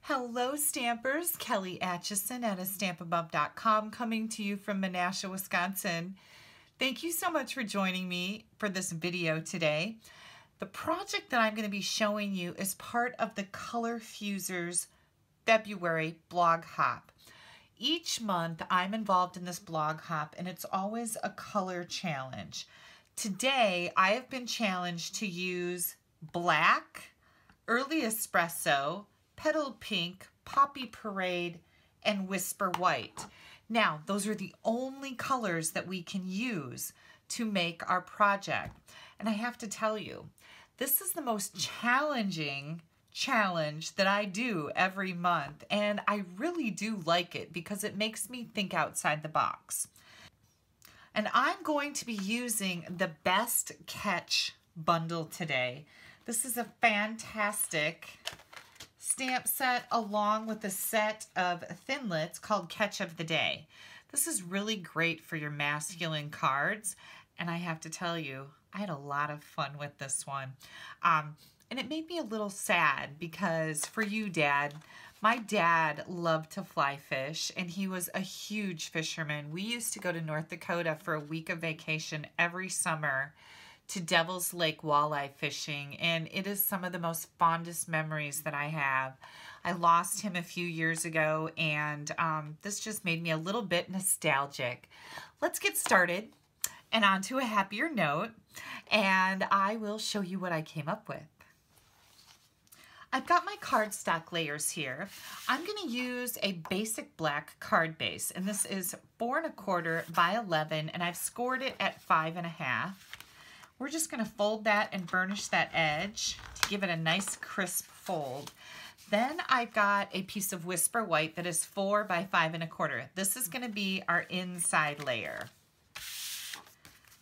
Hello Stampers, Kelly Acheson at stampinUp.com coming to you from Menasha, Wisconsin. Thank you so much for joining me for this video today. The project that I'm going to be showing you is part of the Color Fusers February blog hop. Each month I'm involved in this blog hop and it's always a color challenge. Today I have been challenged to use black, early espresso, petal pink, poppy parade, and whisper white. Now, those are the only colors that we can use to make our project. And I have to tell you, this is the most challenging challenge that I do every month. And I really do like it because it makes me think outside the box. And I'm going to be using the Best Catch bundle today. This is a fantastic stamp set along with a set of thinlits called Catch of the Day. This is really great for your masculine cards, and I have to tell you, I had a lot of fun with this one. And it made me a little sad because for you, Dad, my dad loved to fly fish, and he was a huge fisherman. We used to go to North Dakota for a week of vacation every summer to Devil's Lake walleye fishing, and it is some of the most fondest memories that I have. I lost him a few years ago, and this just made me a little bit nostalgic. Let's get started and on to a happier note, and I will show you what I came up with. I've got my cardstock layers here. I'm going to use a basic black card base, and this is 4 1/4 by 11, and I've scored it at 5 1/2. We're just going to fold that and burnish that edge to give it a nice crisp fold. Then I've got a piece of Whisper White that is 4 by 5 1/4. This is going to be our inside layer.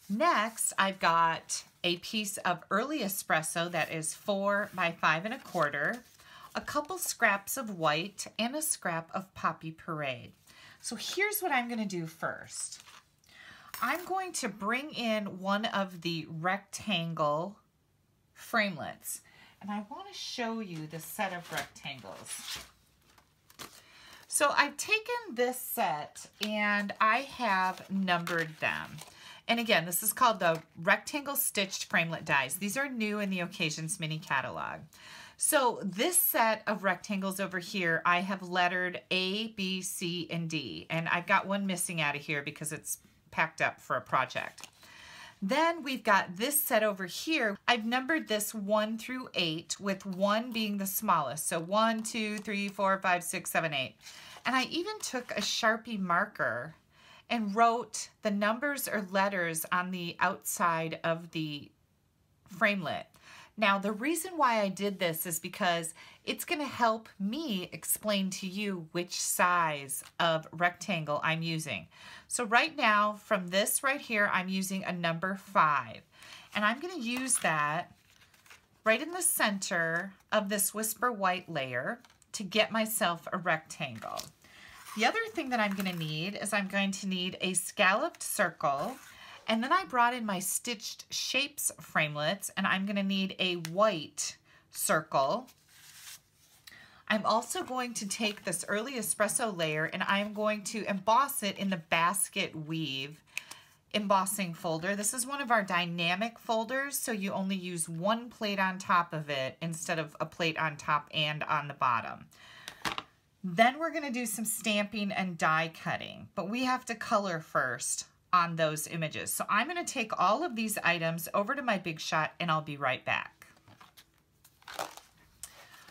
Next, I've got a piece of Early Espresso that is 4 by 5 1/4, a couple scraps of white, and a scrap of Poppy Parade. So here's what I'm going to do first. I'm going to bring in one of the rectangle framelits, and I want to show you the set of rectangles. So I've taken this set and I have numbered them. And again, this is called the Rectangle Stitched Framelit Dies. These are new in the Occasions mini catalog. So this set of rectangles over here, I have lettered A, B, C, and D. And I've got one missing out of here because it's packed up for a project. Then we've got this set over here. I've numbered this 1 through 8, with 1 being the smallest. So 1, 2, 3, 4, 5, 6, 7, 8. And I even took a Sharpie marker and wrote the numbers or letters on the outside of the framelit. Now, the reason why I did this is because it's going to help me explain to you which size of rectangle I'm using. So right now, from this right here, I'm using a number 5. And I'm going to use that right in the center of this Whisper White layer to get myself a rectangle. The other thing that I'm going to need is I'm going to need a scalloped circle. And then I brought in my Stitched Shapes framelits, and I'm going to need a white circle. I'm also going to take this Early Espresso layer and I'm going to emboss it in the Basket Weave embossing folder. This is one of our dynamic folders, so you only use one plate on top of it instead of a plate on top and on the bottom. Then we're going to do some stamping and die cutting, but we have to color first on those images. So I'm going to take all of these items over to my Big Shot and I'll be right back.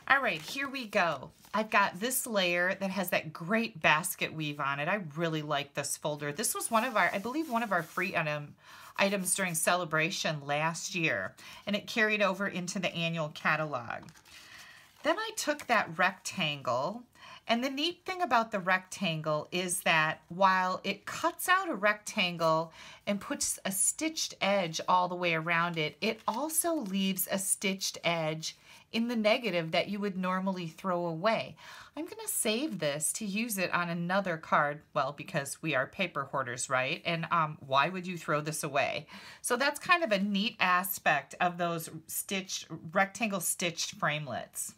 All right, here we go. I've got this layer that has that great basket weave on it. I really like this folder. This was one of our, I believe, one of our free items during Celebration last year, and it carried over into the annual catalog. Then I took that rectangle, and the neat thing about the rectangle is that while it cuts out a rectangle and puts a stitched edge all the way around it, it also leaves a stitched edge in the negative that you would normally throw away. I'm going to save this to use it on another card, well, because we are paper hoarders, right? And why would you throw this away? So that's kind of a neat aspect of those rectangle stitched framelits.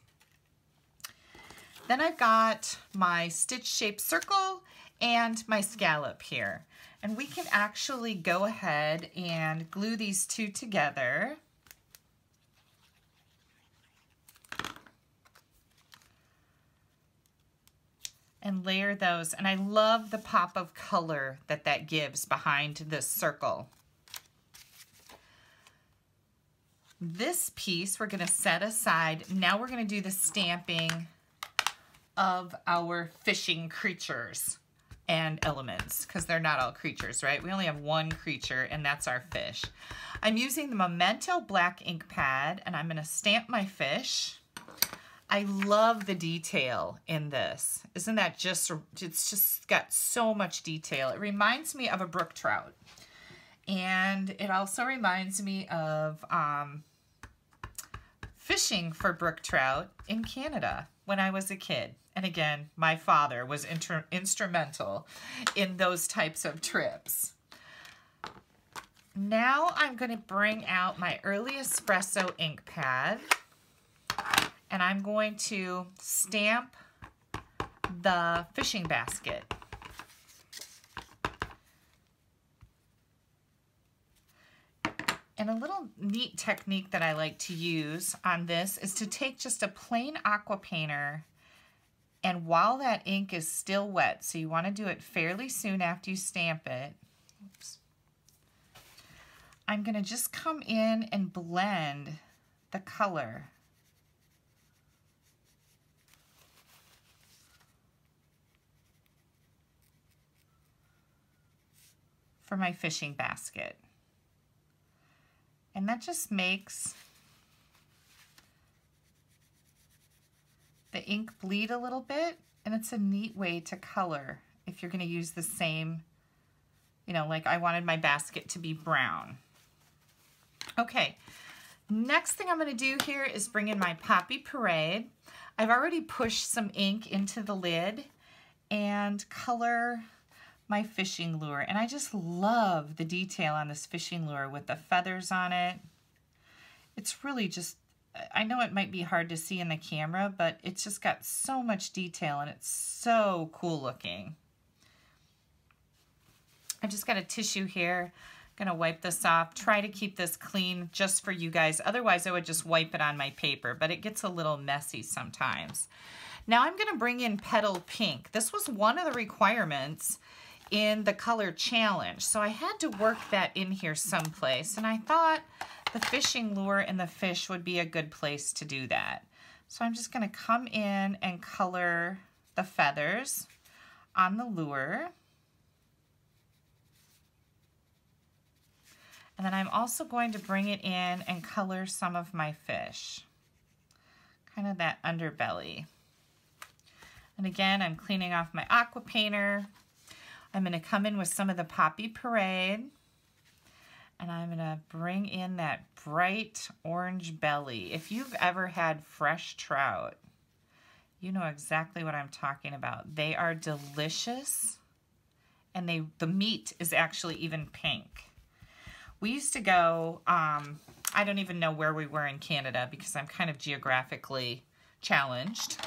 Then I've got my stitch shaped circle and my scallop here. And we can actually go ahead and glue these two together. And layer those. And I love the pop of color that that gives behind this circle. This piece we're going to set aside. Now we're going to do the stamping of our fishing creatures and elements, because they're not all creatures, right? We only have one creature, and that's our fish. I'm using the Memento black ink pad, and I'm going to stamp my fish. I love the detail in this. Isn't that just, it's just got so much detail. It reminds me of a brook trout. And it also reminds me of fishing for brook trout in Canada when I was a kid. And again, my father was instrumental in those types of trips. Now I'm going to bring out my early espresso ink pad, and I'm going to stamp the fishing basket. And a little neat technique that I like to use on this is to take just a plain aqua painter, and while that ink is still wet, so you want to do it fairly soon after you stamp it, oops, I'm going to just come in and blend the color. For my fishing basket. And that just makes the ink bleed a little bit, and it's a neat way to color if you're going to use the same, you know, like I wanted my basket to be brown. Okay, next thing I'm going to do here is bring in my Poppy Parade. I've already pushed some ink into the lid and color my fishing lure, and I just love the detail on this fishing lure with the feathers on it. It's really just, I know it might be hard to see in the camera, but it's just got so much detail and it's so cool looking. I just got a tissue here. I'm gonna wipe this off. Try to keep this clean just for you guys. Otherwise I would just wipe it on my paper, but it gets a little messy sometimes. Now I'm gonna bring in Petal Pink. This was one of the requirements in the color challenge, so I had to work that in here someplace, and I thought the fishing lure and the fish would be a good place to do that. So I'm just going to come in and color the feathers on the lure. And then I'm also going to bring it in and color some of my fish, kind of that underbelly. And again, I'm cleaning off my aqua painter. I'm going to come in with some of the Poppy Parade, and I'm going to bring in that bright orange belly. If you've ever had fresh trout, you know exactly what I'm talking about. They are delicious, and the meat is actually even pink. We used to go, I don't even know where we were in Canada because I'm kind of geographically challenged.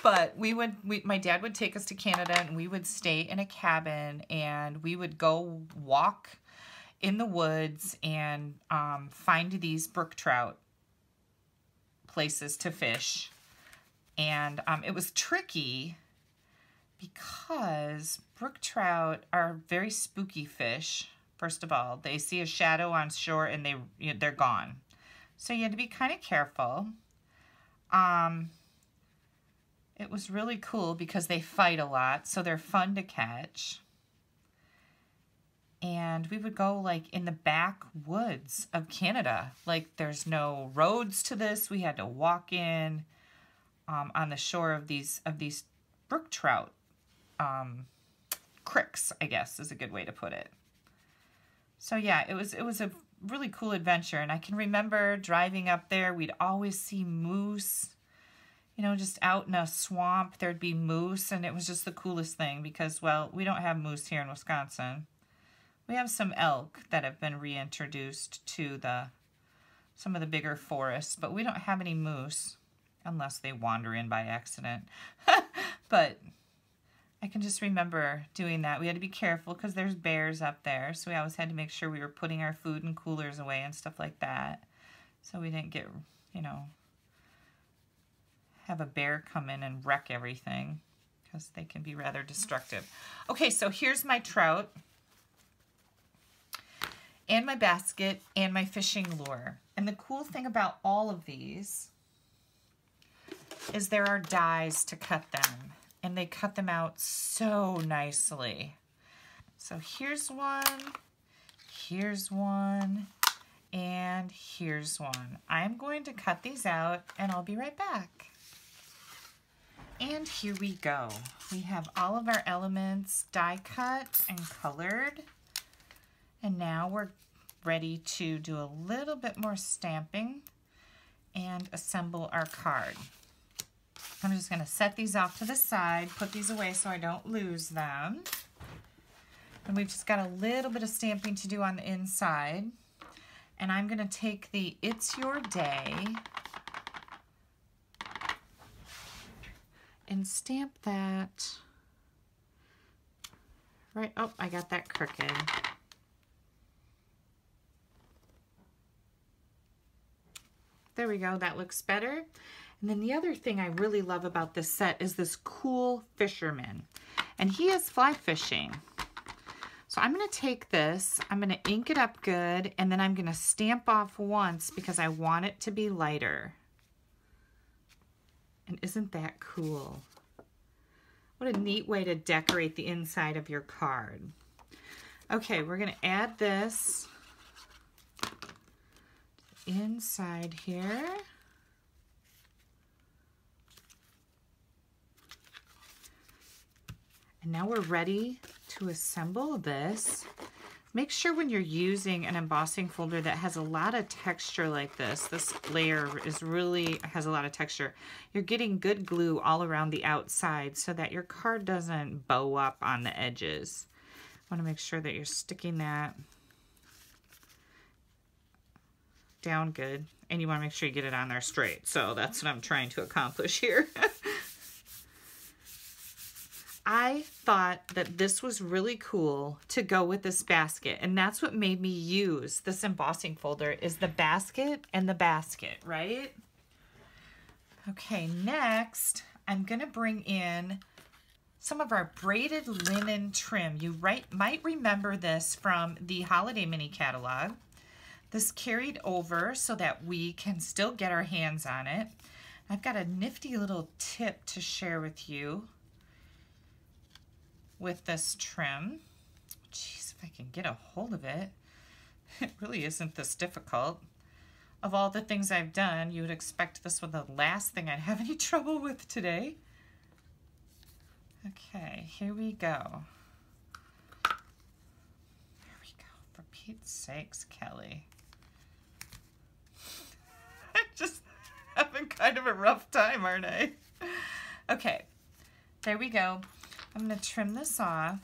But my dad would take us to Canada, and we would stay in a cabin, and we would go walk in the woods and find these brook trout places to fish. And it was tricky because brook trout are very spooky fish. First of all, they see a shadow on shore and they're gone. So you had to be kind of careful. It was really cool because they fight a lot, so they're fun to catch. And we would go like in the backwoods of Canada. Like there's no roads to this. We had to walk in on the shore of these brook trout creeks, I guess is a good way to put it. So yeah, it was a really cool adventure, and I can remember driving up there. We'd always see moose. You know, just out in a swamp, there'd be moose, and it was just the coolest thing because, well, we don't have moose here in Wisconsin. We have some elk that have been reintroduced to some of the bigger forests, but we don't have any moose. unless they wander in by accident. But I can just remember doing that. We had to be careful because there's bears up there, so we always had to make sure we were putting our food in coolers away and stuff like that, so we didn't get, you know, have a bear come in and wreck everything, because they can be rather destructive. Okay, so here's my trout and my basket and my fishing lure. And the cool thing about all of these is there are dies to cut them, and they cut them out so nicely. So here's one, and here's one. I'm going to cut these out, and I'll be right back. And here we go. We have all of our elements die cut and colored. And now we're ready to do a little bit more stamping and assemble our card. I'm just going to set these off to the side, put these away so I don't lose them. And we've just got a little bit of stamping to do on the inside. And I'm going to take the It's Your Day and stamp that right. Oh, I got that crooked. There we go, that looks better. And then the other thing I really love about this set is this cool fisherman. And he is fly fishing. So I'm gonna take this, I'm gonna ink it up good, and then I'm gonna stamp off once because I want it to be lighter. And isn't that cool? What a neat way to decorate the inside of your card. Okay, we're gonna add this inside here. And now we're ready to assemble this. Make sure when you're using an embossing folder that has a lot of texture like this layer is really has a lot of texture. You're getting good glue all around the outside so that your card doesn't bow up on the edges. Want to make sure that you're sticking that down good, and you want to make sure you get it on there straight. So that's what I'm trying to accomplish here. I thought that this was really cool to go with this basket, and that's what made me use this embossing folder is the basket and the basket, right? Okay, next I'm gonna bring in some of our braided linen trim. You might remember this from the holiday mini catalog. This carried over so that we can still get our hands on it. I've got a nifty little tip to share with you with this trim. Jeez, if I can get a hold of it. It really isn't this difficult. Of all the things I've done, you would expect this was the last thing I'd have any trouble with today. Okay, here we go. There we go. For Pete's sakes, Kelly. I'm just having kind of a rough time, aren't I? Okay, there we go. I'm going to trim this off.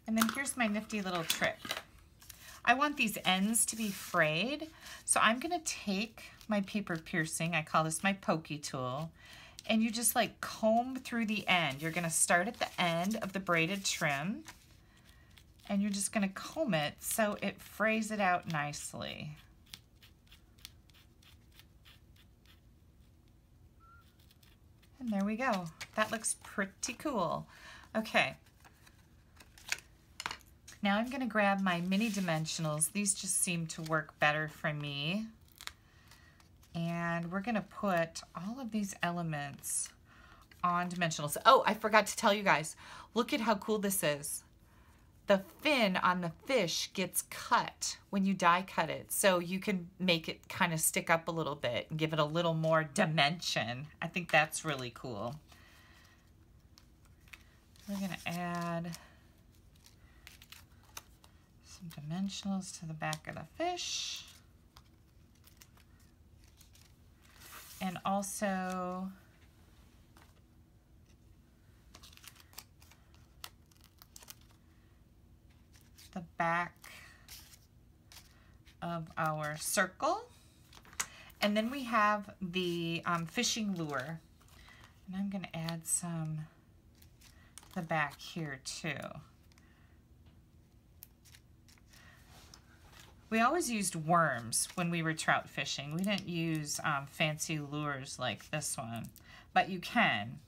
And then here's my nifty little trick. I want these ends to be frayed, so I'm going to take my paper piercing, I call this my pokey tool, and you just like comb through the end. You're going to start at the end of the braided trim, and you're just going to comb it so it frays it out nicely. And there we go. That looks pretty cool. Okay. Now I'm going to grab my mini dimensionals. These just seem to work better for me. And we're going to put all of these elements on dimensionals. Oh, I forgot to tell you guys. Look at how cool this is. The fin on the fish gets cut when you die cut it. So you can make it kind of stick up a little bit and give it a little more dimension. I think that's really cool. We're going to add some dimensionals to the back of the fish. And also the back of our circle. And then we have the fishing lure. And I'm going to add some to the back here too. We always used worms when we were trout fishing. We didn't use fancy lures like this one, but you can.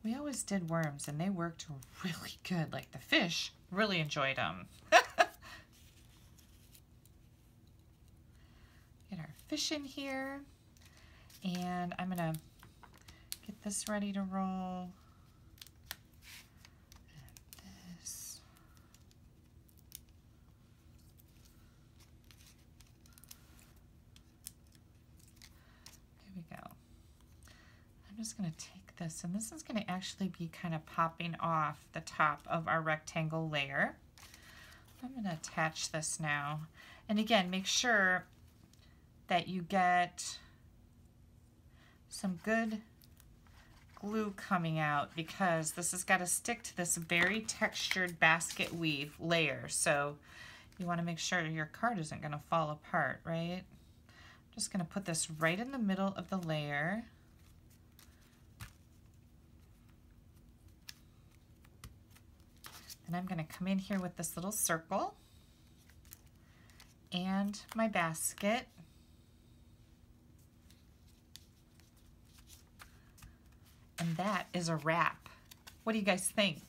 We always did worms and they worked really good. Like the fish really enjoyed them. Get our fish in here, and I'm gonna get this ready to roll. I'm just going to take this, and this is going to actually be kind of popping off the top of our rectangle layer. I'm going to attach this now. And again, make sure that you get some good glue coming out, because this has got to stick to this very textured basket weave layer. So you want to make sure your card isn't going to fall apart, right? I'm just going to put this right in the middle of the layer. And I'm going to come in here with this little circle and my basket. And that is a wrap. What do you guys think?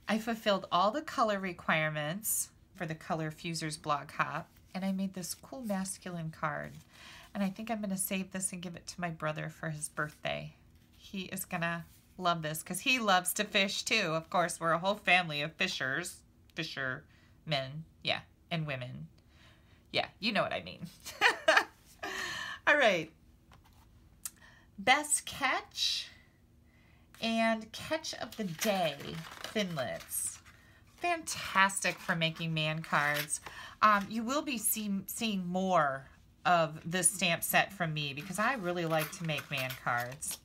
I fulfilled all the color requirements for the Color Fusers blog hop, and I made this cool masculine card. And I think I'm going to save this and give it to my brother for his birthday. He is going to love this because he loves to fish too. Of course, we're a whole family of fishermen, yeah, and women. Yeah, you know what I mean. All right. Best catch and catch of the day, Thinlits. Fantastic for making man cards. You will be seeing more of this stamp set from me because I really like to make man cards.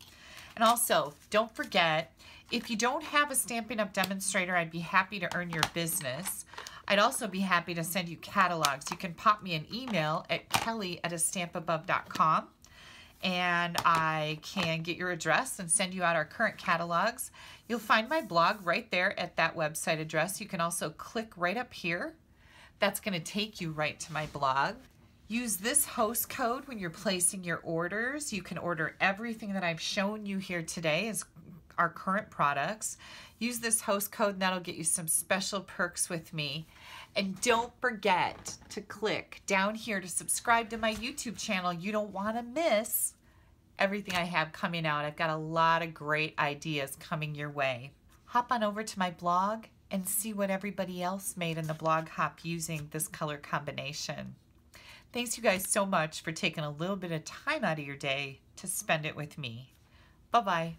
And also, don't forget, if you don't have a Stampin' Up! Demonstrator, I'd be happy to earn your business. I'd also be happy to send you catalogs. You can pop me an email at kelly@astampabove.com, and I can get your address and send you out our current catalogs. You'll find my blog right there at that website address. You can also click right up here. That's going to take you right to my blog. Use this host code when you're placing your orders. You can order everything that I've shown you here today as our current products. Use this host code and that'll get you some special perks with me. And don't forget to click down here to subscribe to my YouTube channel. You don't want to miss everything I have coming out. I've got a lot of great ideas coming your way. Hop on over to my blog and see what everybody else made in the blog hop using this color combination. Thanks you guys so much for taking a little bit of time out of your day to spend it with me. Bye-bye.